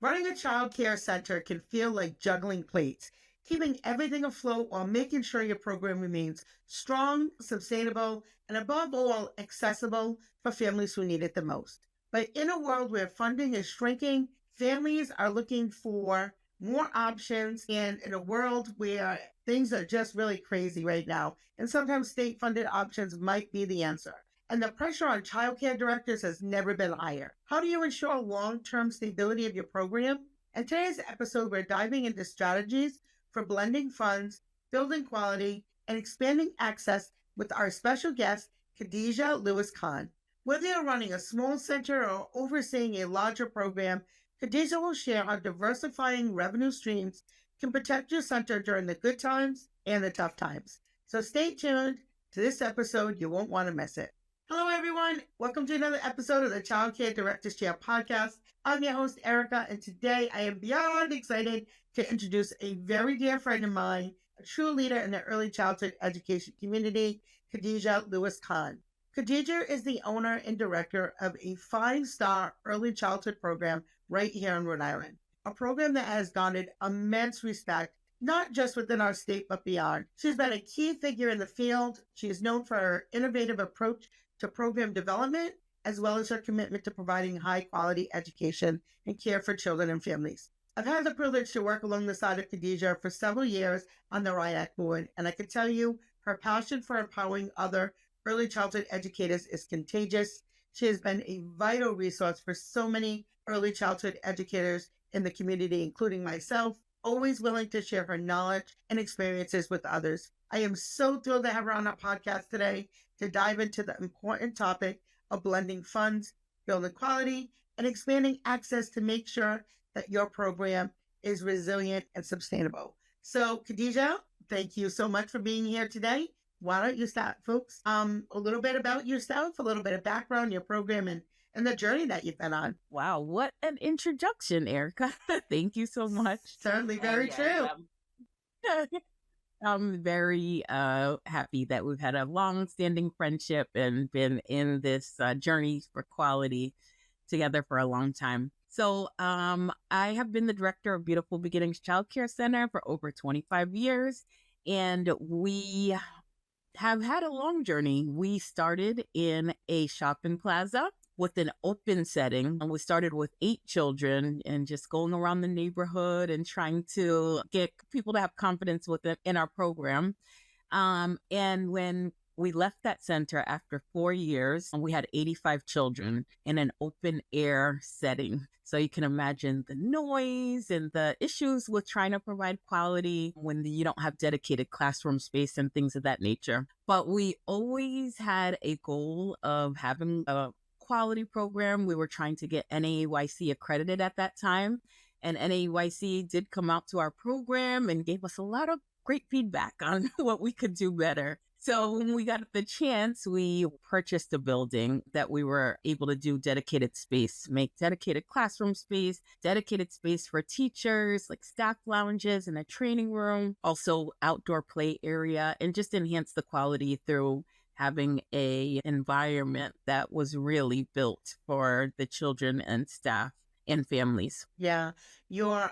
Running a child care center can feel like juggling plates, keeping everything afloat while making sure your program remains strong, sustainable, and above all, accessible for families who need it the most. But in a world where funding is shrinking, families are looking for more options, and in a world where things are just really crazy right now, and sometimes state-funded options might be the answer. And the pressure on childcare directors has never been higher. How do you ensure long-term stability of your program? In today's episode, we're diving into strategies for blending funds, building quality, and expanding access with our special guest, Khadija Lewis Khan. Whether you're running a small center or overseeing a larger program, Khadija will share how diversifying revenue streams can protect your center during the good times and the tough times. So stay tuned to this episode. You won't want to miss it. Hello, everyone. Welcome to another episode of the Childcare Directors Chair podcast. I'm your host, Erica, and today I am beyond excited to introduce a very dear friend of mine, a true leader in the early childhood education community, Khadija Lewis Khan. Khadija is the owner and director of a 5-star early childhood program right here in Rhode Island, a program that has garnered immense respect, not just within our state, but beyond. She's been a key figure in the field. She is known for her innovative approach to program development, as well as her commitment to providing high-quality education and care for children and families. I've had the privilege to work along the side of Khadija for several years on the RIAC board, and I can tell you her passion for empowering other early childhood educators is contagious. She has been a vital resource for so many early childhood educators in the community, including myself, always willing to share her knowledge and experiences with others. I am so thrilled to have her on our podcast today to dive into the important topic of blending funds, building quality, and expanding access to make sure that your program is resilient and sustainable. So, Khadija, thank you so much for being here today. Why don't you start, folks? A little bit about yourself, a little bit of background, your program, and the journey that you've been on. Wow, what an introduction, Erica. Thank you so much. Certainly very true. I'm very happy that we've had a long-standing friendship and been in this journey for quality together for a long time. So I have been the director of Beautiful Beginnings Childcare Center for over 25 years, and we have had a long journey. We started in a shopping plaza with an open setting, and we started with 8 children and just going around the neighborhood and trying to get people to have confidence with it in our program. And when we left that center after 4 years, we had 85 children in an open air setting. So you can imagine the noise and the issues with trying to provide quality when you don't have dedicated classroom space and things of that nature. But we always had a goal of having a quality program. We were trying to get NAEYC accredited at that time, and NAEYC did come out to our program and gave us a lot of great feedback on what we could do better. So when we got the chance, we purchased a building that we were able to do dedicated space, make dedicated classroom space, dedicated space for teachers, like staff lounges and a training room, also outdoor play area, and just enhance the quality through having a environment that was really built for the children and staff and families. Yeah, your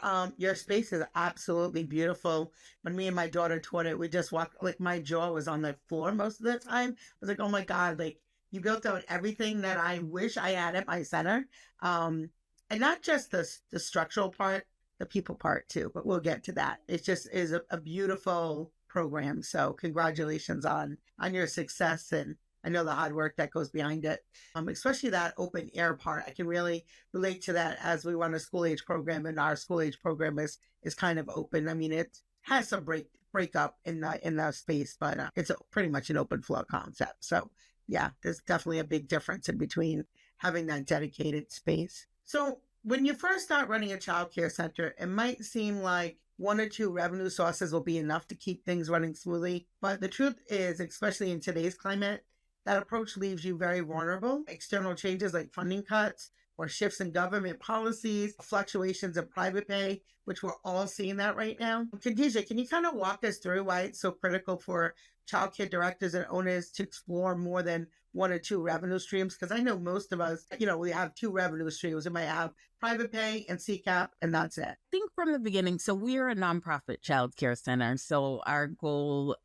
space is absolutely beautiful. When me and my daughter toured it, we just walked, like my jaw was on the floor most of the time. I was like, oh my God, like you built out everything that I wish I had at my center. And not just the structural part, the people part too, but we'll get to that. It just is a beautiful program. So congratulations on your success, and I know the hard work that goes behind it, especially that open air part. I can really relate to that as we run a school age program, and our school age program is kind of open. I mean, it has some break up in the space, but it's pretty much an open floor concept. So yeah, there's definitely a big difference in between having that dedicated space. So when you first start running a childcare center, it might seem like 1 or 2 revenue sources will be enough to keep things running smoothly. But the truth is, especially in today's climate, that approach leaves you very vulnerable. External changes like funding cuts or shifts in government policies, fluctuations in private pay, which we're all seeing that right now. Khadija, can you kind of walk us through why it's so critical for childcare directors and owners to explore more than one or two revenue streams? Because I know most of us, we have two revenue streams. We might have private pay and CCAP, and that's it. Think from the beginning. So we're a nonprofit child care center. So our goal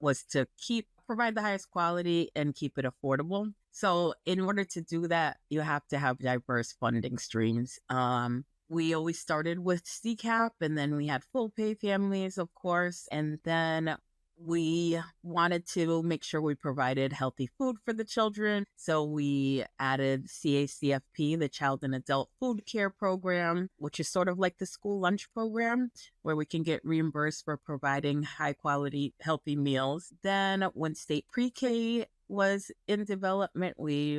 was to provide the highest quality and keep it affordable. So in order to do that, you have to have diverse funding streams. We always started with CCAP, and then we had full pay families, of course, and then we wanted to make sure we provided healthy food for the children. So we added CACFP, the Child and Adult Food Care Program, which is sort of like the school lunch program where we can get reimbursed for providing high quality, healthy meals. Then when state pre-K was in development, we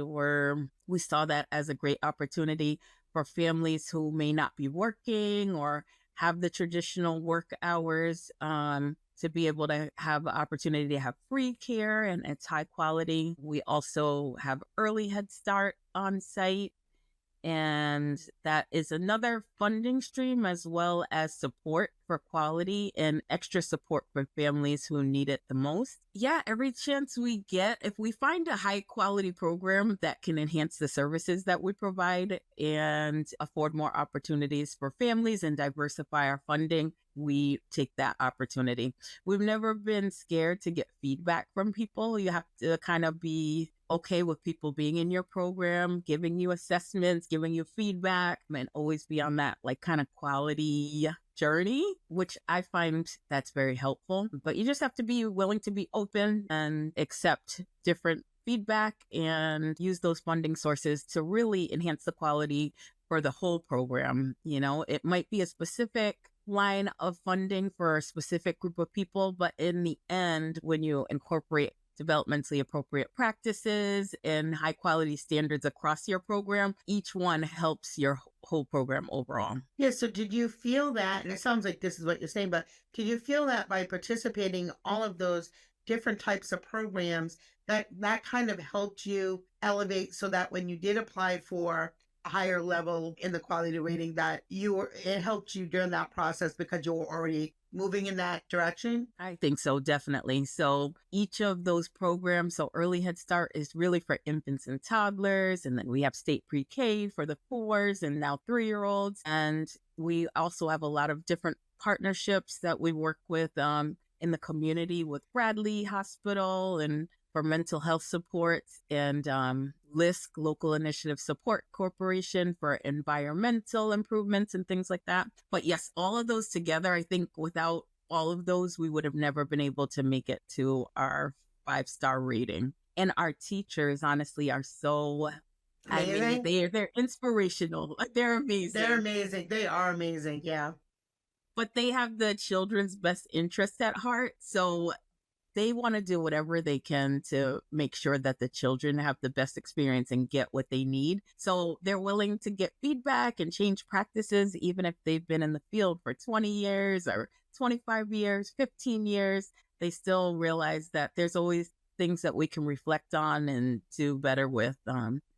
saw that as a great opportunity for families who may not be working or have the traditional work hours, to be able to have the opportunity to have free care and it's high quality. We also have early Head Start on site, and that is another funding stream as well as support for quality and extra support for families who need it the most. Yeah, every chance we get, if we find a high quality program that can enhance the services that we provide and afford more opportunities for families and diversify our funding, we take that opportunity. We've never been scared to get feedback from people. You have to kind of be okay with people being in your program, giving you assessments, giving you feedback, and always be on that like kind of quality journey, which I find that's very helpful. But you just have to be willing to be open and accept different feedback and use those funding sources to really enhance the quality for the whole program. It might be a specific line of funding for a specific group of people, but in the end, when you incorporate developmentally appropriate practices and high quality standards across your program, each one helps your whole program overall. Yeah, so did you feel that, and it sounds like this is what you're saying, but did you feel that by participating in all of those different types of programs, that kind of helped you elevate so that when you did apply for a higher level in the quality rating, that it helped you during that process because you were already moving in that direction? I think so, definitely. So each of those programs, so early Head Start is really for infants and toddlers. And then we have state pre-K for the 4s and now 3-year-olds. And we also have a lot of different partnerships that we work with in the community with Bradley Hospital and for mental health support, and LISC, Local Initiative Support Corporation, for environmental improvements and things like that. But yes, all of those together, I think without all of those, we would have never been able to make it to our 5-star rating. And our teachers, honestly, are so, Amazing. they're inspirational. They're amazing. They're amazing. They are amazing. Yeah. But they have the children's best interest at heart. So they want to do whatever they can to make sure that the children have the best experience and get what they need. So they're willing to get feedback and change practices, even if they've been in the field for 20 years or 25 years, 15 years. They still realize that there's always things that we can reflect on and do better with.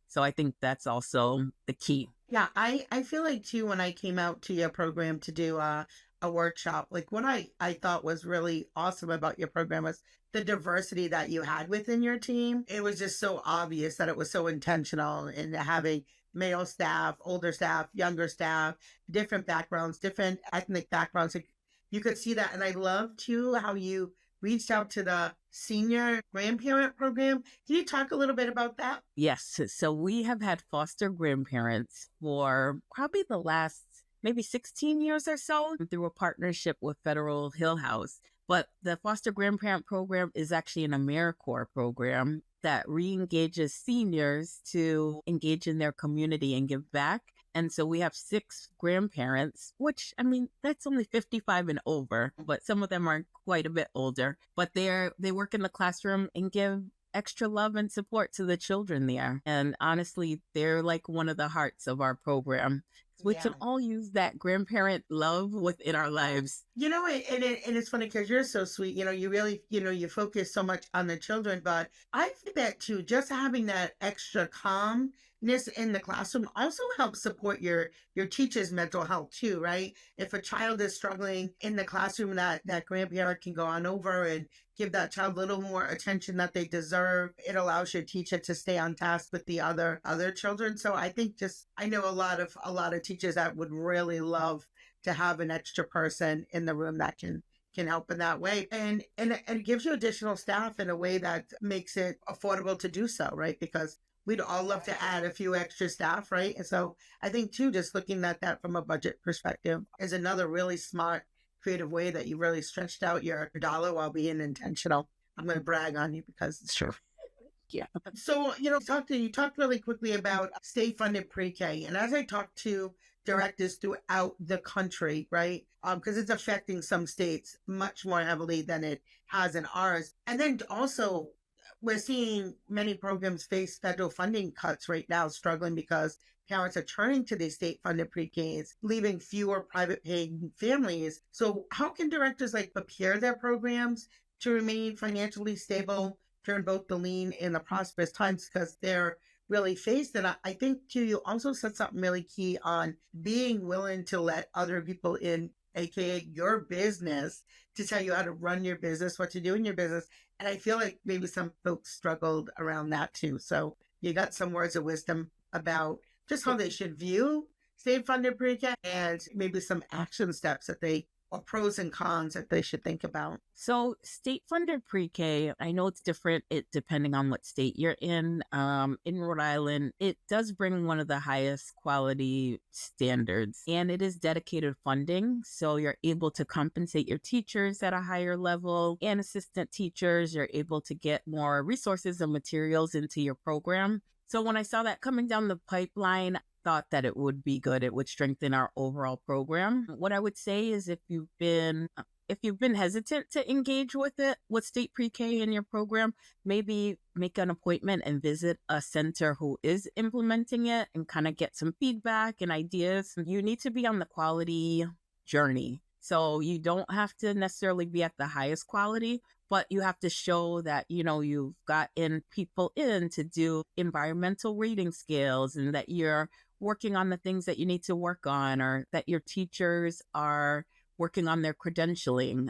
So I think that's also the key. Yeah, I feel like too, when I came out to your program to do a workshop, like what I thought was really awesome about your program was the diversity that you had within your team. It was just so obvious that it was so intentional in having male staff, older staff, younger staff, different backgrounds, different ethnic backgrounds. Like, you could see that. And I love too how you reached out to the senior grandparent program. Can you talk a little bit about that? Yes. So we have had foster grandparents for probably the last maybe 16 years or so through a partnership with Federal Hill House. But the foster grandparent program is actually an AmeriCorps program that re-engages seniors to engage in their community and give back. And so we have 6 grandparents, which, that's only 55 and over, but some of them are quite a bit older. But they work in the classroom and give extra love and support to the children there. And honestly, they're like one of the hearts of our program. We can all use that grandparent love within our lives. And it's funny because you're so sweet. You really, you focus so much on the children, but I bet too, just having that extra calm this in the classroom also helps support your teacher's mental health too, right? If a child is struggling in the classroom, that grandparent can go on over and give that child a little more attention that they deserve. It allows your teacher to stay on task with the other children. So I think just I know a lot of teachers that would really love to have an extra person in the room that can help in that way, and it gives you additional staff in a way that makes it affordable to do so, right? Because we'd all love to add a few extra staff, right? And so I think too, just looking at that from a budget perspective is another really smart, creative way that you really stretched out your dollar while being intentional. I'm going to brag on you because it's true. Yeah. So, you talked really quickly about state funded pre K. And as I talked to directors throughout the country, right? Because it's affecting some states much more heavily than it has in ours. And then also, we're seeing many programs face federal funding cuts right now, struggling because parents are turning to these state funded pre Ks, leaving fewer private paying families. So, how can directors like prepare their programs to remain financially stable during both the lean and the prosperous times? Because they're really faced. And I think too, you also said something really key on being willing to let other people in, aka your business, to tell you how to run your business, what to do in your business. And I feel like maybe some folks struggled around that too. So you got some words of wisdom about just how they should view state funded pre-K and maybe some action steps that they, or pros and cons that they should think about. So state funded pre-K, I know it's different depending on what state you're in. In Rhode Island, it does bring one of the highest quality standards, and it is dedicated funding. So you're able to compensate your teachers at a higher level, and assistant teachers. You're able to get more resources and materials into your program. So when I saw that coming down the pipeline, thought that it would be good. It would strengthen our overall program. What I would say is if you've been hesitant to engage with it, with state pre-K in your program, maybe make an appointment and visit a center who is implementing it and kind of get some feedback and ideas. You need to be on the quality journey. So you don't have to necessarily be at the highest quality, but you have to show that, you've gotten people in to do environmental rating scales and that you're working on the things that you need to work on, or that your teachers are working on their credentialing.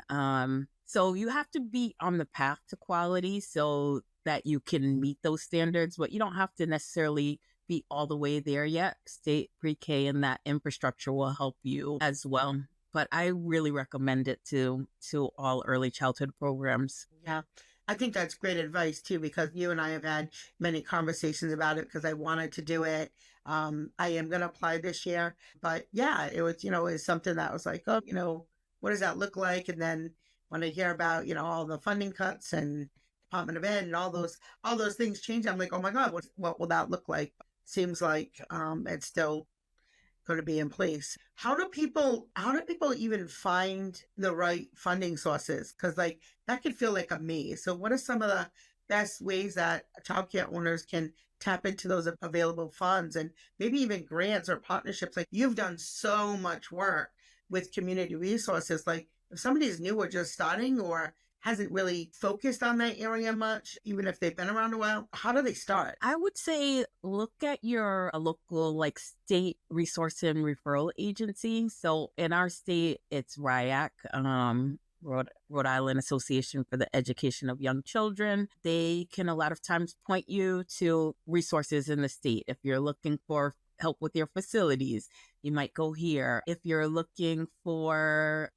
So you have to be on the path to quality so that you can meet those standards, but you don't have to necessarily be all the way there yet. State pre-K and that infrastructure will help you as well. But I really recommend it to all early childhood programs. Yeah. I think that's great advice too, because you and I have had many conversations about it because I wanted to do it. I am going to apply this year, but yeah, it was, it's something that was like, oh, what does that look like? And then when I hear about, all the funding cuts and Department of Ed and all those things change, I'm like, oh my God, what will that look like? Seems like it's still going to be in place. How do people even find the right funding sources? Because like that could feel like a maze. So what are some of the best ways that childcare owners can tap into those available funds and maybe even grants or partnerships? Like you've done so much work with community resources. Like if somebody's new or just starting or hasn't really focused on that area much, even if they've been around a while, how do they start? I would say look at your local state resource and referral agency. So in our state, it's RIAC, Rhode Island Association for the Education of Young Children. They can a lot of times point you to resources in the state. If you're looking for help with your facilities, you might go here. If you're looking for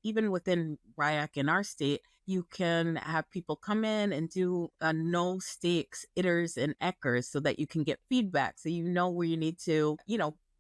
even within RIAC in our state, you can have people come in and do no stakes, itters and eckers so that you can get feedback. So you know where you need to,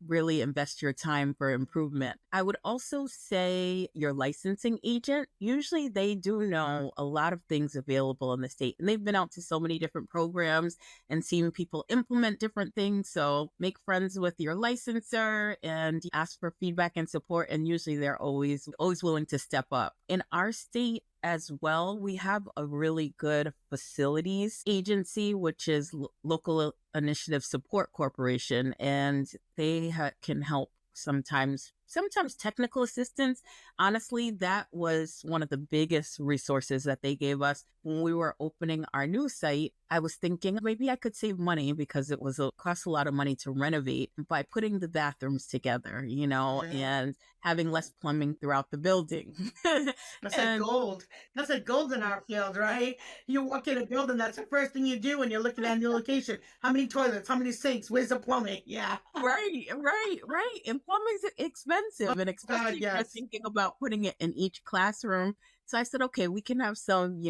really invest your time for improvement. I would also say your licensing agent, usually they do know a lot of things available in the state, and they've been out to so many different programs and seen people implement different things. So make friends with your licensor and ask for feedback and support. And usually they're always willing to step up. In our state, as well, we have a really good facilities agency, which is Local Initiative Support Corporation, and they can help sometimes sometimes technical assistance. Honestly, that was one of the biggest resources that they gave us when we were opening our new site. I was thinking maybe I could save money because it was cost a lot of money to renovate by putting the bathrooms together, Mhm. and having less plumbing throughout the building. That's like And gold. That's like gold in our field, right? You walk in a building, that's the first thing you do when you're looking at a new location. How many toilets? How many sinks? Where's the plumbing? Yeah. right, right, right. And plumbing's Oh, expensive, and God, especially if you're yes. thinking about putting it in each classroom. So I said, okay, we can have some,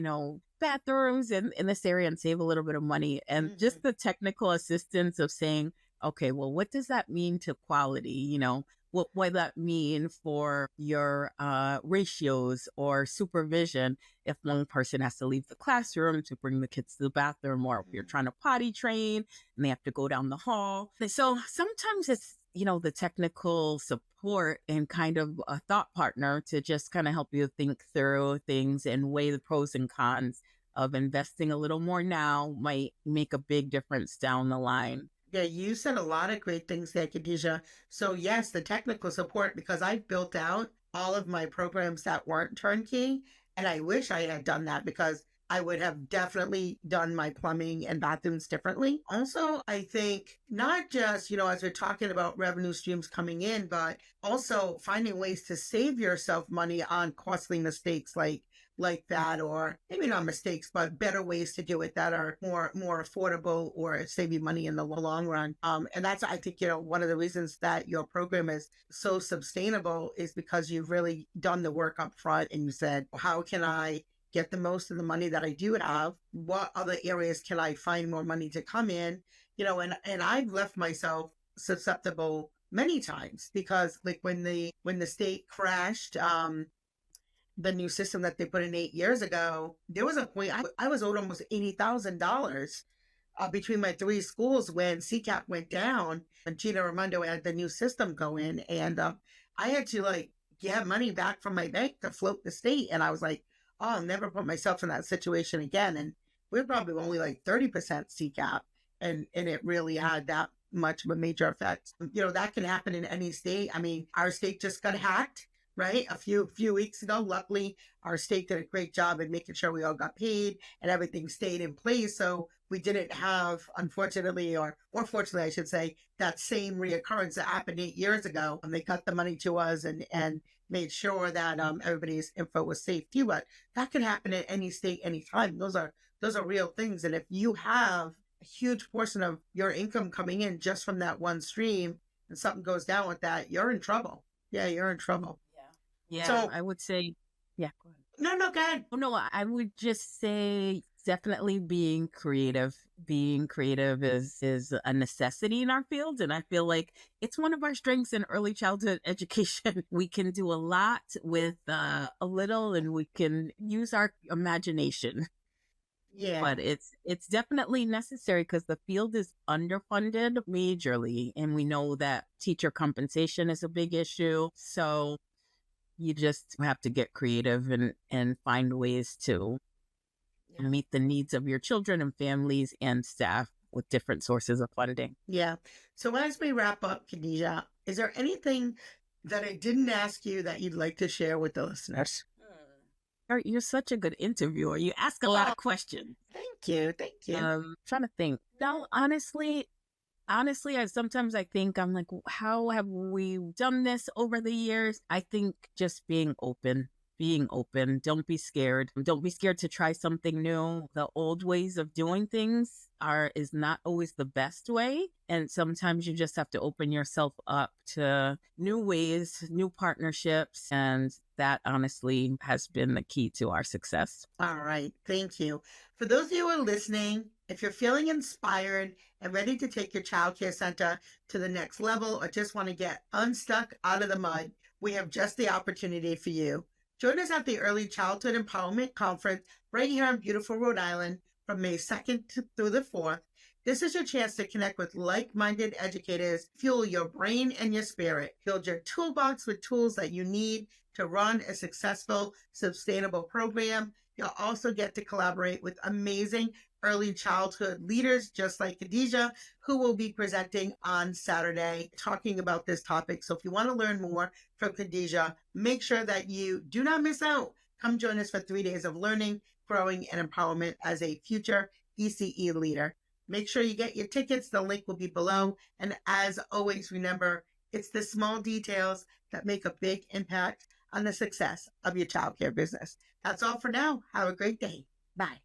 bathrooms in this area and save a little bit of money. And Hmm. just the technical assistance of saying, okay, well, what does that mean to quality? What that mean for your ratios or supervision if one person has to leave the classroom to bring the kids to the bathroom, or if you're trying to potty train and they have to go down the hall. So sometimes it's, the technical support and kind of a thought partner to just kind of help you think through things and weigh the pros and cons of investing a little more now might make a big difference down the line. Yeah, you said a lot of great things there, Khadijah. So yes, the technical support, because I've built out all of my programs that weren't turnkey, and I wish I had done that because I would have definitely done my plumbing and bathrooms differently. Also, I think not just, as we're talking about revenue streams coming in, but also finding ways to save yourself money on costly mistakes like that, or maybe not mistakes but better ways to do it that are more affordable or save you money in the long run. And that's, I think, one of the reasons that your program is so sustainable is because you've really done the work up front and you said, how can I get the most of the money that I do have? What other areas can I find more money to come in? And I've left myself susceptible many times because, like, when the state crashed, the new system that they put in 8 years ago, there was a point I was owed almost $80,000 between my three schools when CCAP went down and Gina Raimondo had the new system go in. And I had to like get money back from my bank to float the state. And I was like, oh, I'll never put myself in that situation again. And we're probably only like 30% CCAP. And it really had that much of a major effect. That can happen in any state. I mean, our state just got hacked, right? A few weeks ago. Luckily, our state did a great job in making sure we all got paid and everything stayed in place. So we didn't have, unfortunately, or fortunately, I should say, that same reoccurrence that happened 8 years ago. And they cut the money to us and made sure that everybody's info was safe too. But that can happen in any state, anytime. Those are real things. And if you have a huge portion of your income coming in just from that one stream, and something goes down with that, you're in trouble. Yeah, you're in trouble. Yeah, So I would say, yeah, go ahead. no, no, go ahead. Oh, no, I would just say definitely being creative. Being creative is a necessity in our field, and I feel like it's one of our strengths in early childhood education. We can do a lot with a little, and we can use our imagination. Yeah, But it's definitely necessary because the field is underfunded majorly, and we know that teacher compensation is a big issue. So you just have to get creative and find ways to yeah, meet the needs of your children and families and staff with different sources of funding. yeah. So as we wrap up, Khadijah, is there anything that I didn't ask you that you'd like to share with the listeners? You're such a good interviewer. You ask a lot Oh, of questions. thank you, thank you. Trying to think. No, honestly, I think I'm like, how have we done this over the years? I think just being open. Don't be scared. Don't be scared to try something new. The old ways of doing things is not always the best way. And sometimes you just have to open yourself up to new ways, new partnerships. And that honestly has been the key to our success. All right, thank you. For those of you who are listening, if you're feeling inspired and ready to take your childcare center to the next level or just want to get unstuck out of the mud, we have just the opportunity for you. Join us at the Early Childhood Empowerment Conference right here in beautiful Rhode Island from May 2nd through the 4th. This is your chance to connect with like-minded educators, fuel your brain and your spirit, build your toolbox with tools that you need to run a successful, sustainable program. You'll also get to collaborate with amazing early childhood leaders, just like Khadijah, who will be presenting on Saturday talking about this topic. So if you want to learn more from Khadijah, make sure that you do not miss out. Come join us for 3 days of learning, growing, and empowerment as a future ECE leader. Make sure you get your tickets. The link will be below. And as always, remember, it's the small details that make a big impact on the success of your childcare business. That's all for now. Have a great day. Bye.